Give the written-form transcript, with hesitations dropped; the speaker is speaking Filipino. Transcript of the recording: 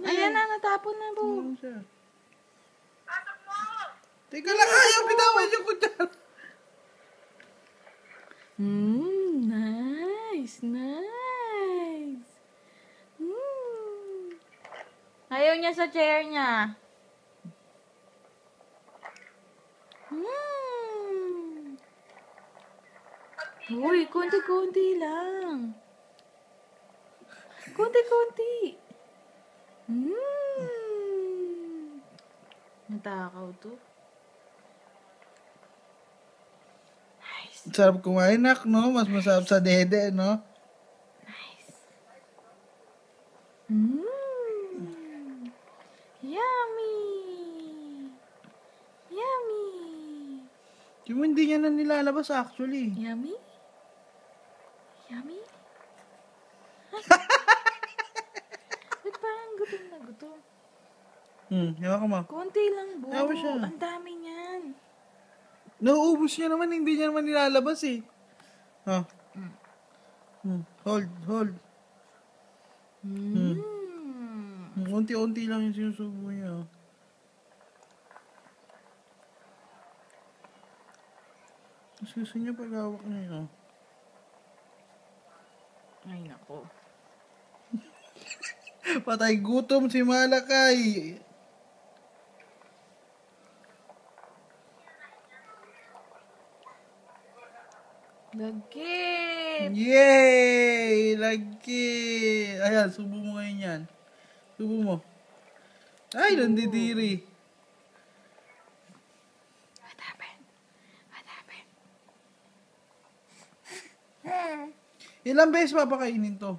Ayan na, natapon na po. Teka lang, ayaw, bitawan yung kutsara. Nice. Ayaw niya sa chair niya. Uy, konti-konti lang. Konti-konti. Natakaw to. Nice. Sarap kumain, nak, no? Mas masarap sa dede, no? Nice. Yummy. Yummy. Yung hindi niya na nilalabas, actually. Yummy? Yummy? Ba't parang gutom na gutom? Yawa ka mo. Konti lang, bo. Yawa siya. Ang dami niyan. Nauubos niya naman, hindi niya naman nilalabas, eh. Hold. Unti-unti lang yung sinusubo niya. Gusto niya pag-hawak niya, Ay, nako. Patay gutom si Malakay. Lagkit! Yay! Lagkit! Ayan, subo mo ngayon yan. Subo mo. Ay, nandidiri. What happened? Ilang beses papakainin to?